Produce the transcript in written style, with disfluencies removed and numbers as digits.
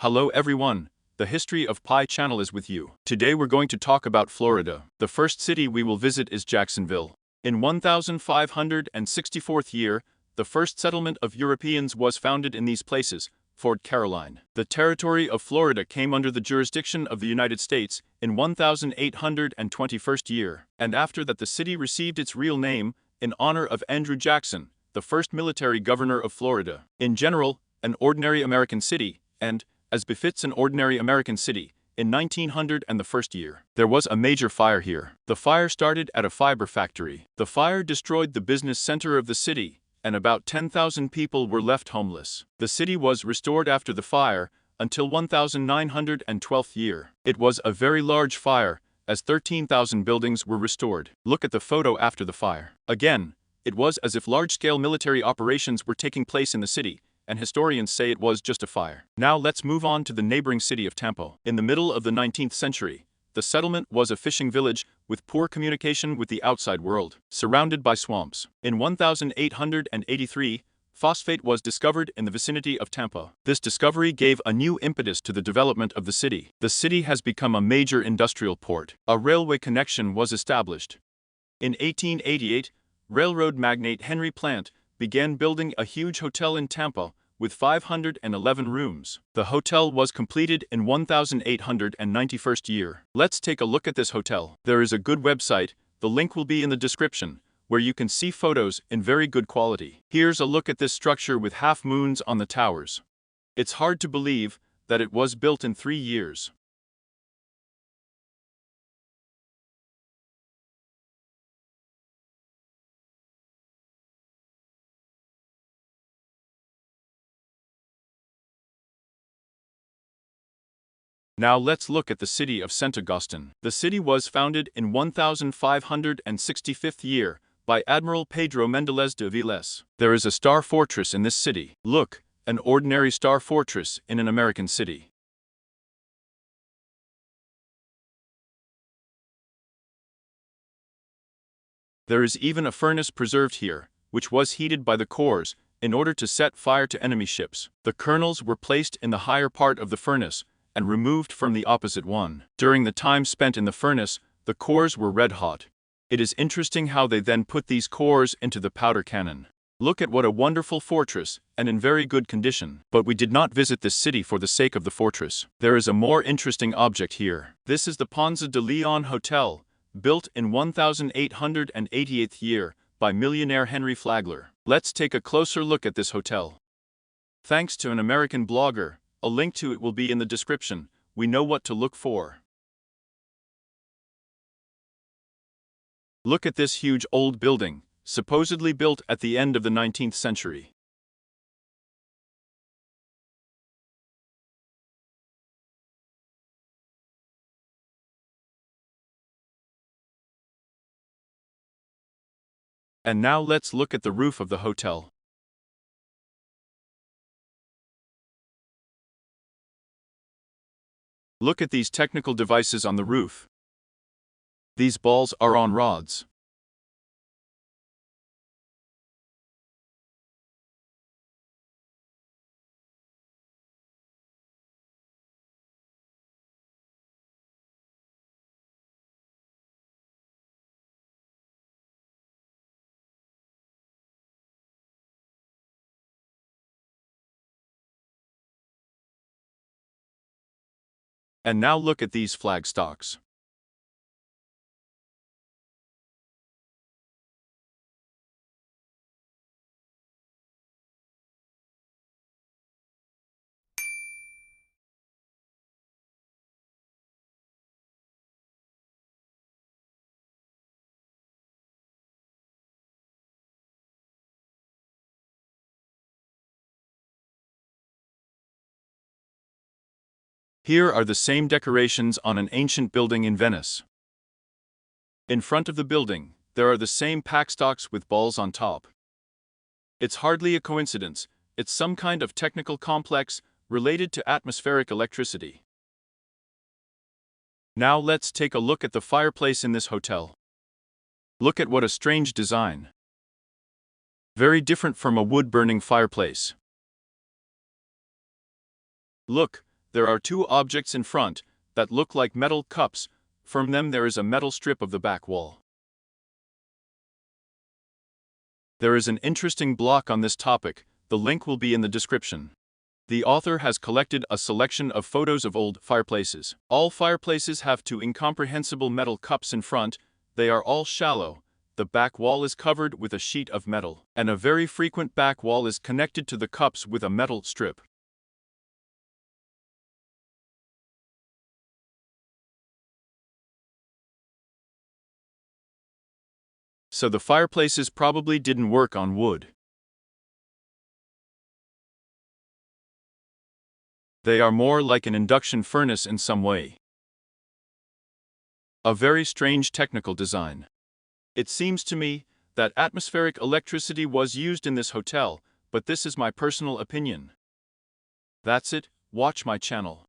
Hello everyone, the History of Pi channel is with you. Today we're going to talk about Florida. The first city we will visit is Jacksonville. In 1564th year, the first settlement of Europeans was founded in these places, Fort Caroline. The territory of Florida came under the jurisdiction of the United States in 1821st year, and after that the city received its real name in honor of Andrew Jackson, the first military governor of Florida. In general, an ordinary American city, and, as befits an ordinary American city, in 1901 year, there was a major fire here. The fire started at a fiber factory. The fire destroyed the business center of the city, and about 10,000 people were left homeless. The city was restored after the fire until 1912 year. It was a very large fire, as 13,000 buildings were restored. Look at the photo after the fire. Again, it was as if large-scale military operations were taking place in the city, and historians say it was just a fire. Now let's move on to the neighboring city of Tampa. In the middle of the 19th century, the settlement was a fishing village with poor communication with the outside world, surrounded by swamps. In 1883, phosphate was discovered in the vicinity of Tampa. This discovery gave a new impetus to the development of the city. The city has become a major industrial port. A railway connection was established. In 1888, railroad magnate Henry Plant began building a huge hotel in Tampa with 511 rooms. The hotel was completed in 1891 year. Let's take a look at this hotel. There is a good website, the link will be in the description, where you can see photos in very good quality. Here's a look at this structure with half moons on the towers. It's hard to believe that it was built in 3 years. Now let's look at the city of St. Augustine. The city was founded in 1565 year by Admiral Pedro Mendelez de Viles. There is a star fortress in this city. Look, an ordinary star fortress in an American city. There is even a furnace preserved here, which was heated by the cores in order to set fire to enemy ships. The kernels were placed in the higher part of the furnace and removed from the opposite one. During the time spent in the furnace, the cores were red hot. It is interesting how they then put these cores into the powder cannon. Look at what a wonderful fortress, and in very good condition. But we did not visit this city for the sake of the fortress. There is a more interesting object here. This is the Ponce de Leon Hotel, built in 1888 year by millionaire Henry Flagler. Let's take a closer look at this hotel. Thanks to an American blogger, a link to it will be in the description, we know what to look for. Look at this huge old building, supposedly built at the end of the 19th century. And now let's look at the roof of the hotel. Look at these technical devices on the roof. These balls are on rods. And now look at these flag stalks. Here are the same decorations on an ancient building in Venice. In front of the building, there are the same packstalks with balls on top. It's hardly a coincidence, it's some kind of technical complex related to atmospheric electricity. Now let's take a look at the fireplace in this hotel. Look at what a strange design. Very different from a wood-burning fireplace. Look, There are two objects in front that look like metal cups. From them there is a metal strip of the back wall. There is an interesting blog on this topic. The link will be in the description. The author has collected a selection of photos of old fireplaces. All fireplaces have two incomprehensible metal cups in front. They are all shallow. The back wall is covered with a sheet of metal, and a very frequent back wall is connected to the cups with a metal strip. So the fireplaces probably didn't work on wood. They are more like an induction furnace in some way. A very strange technical design. It seems to me that atmospheric electricity was used in this hotel, but this is my personal opinion. That's it. Watch my channel.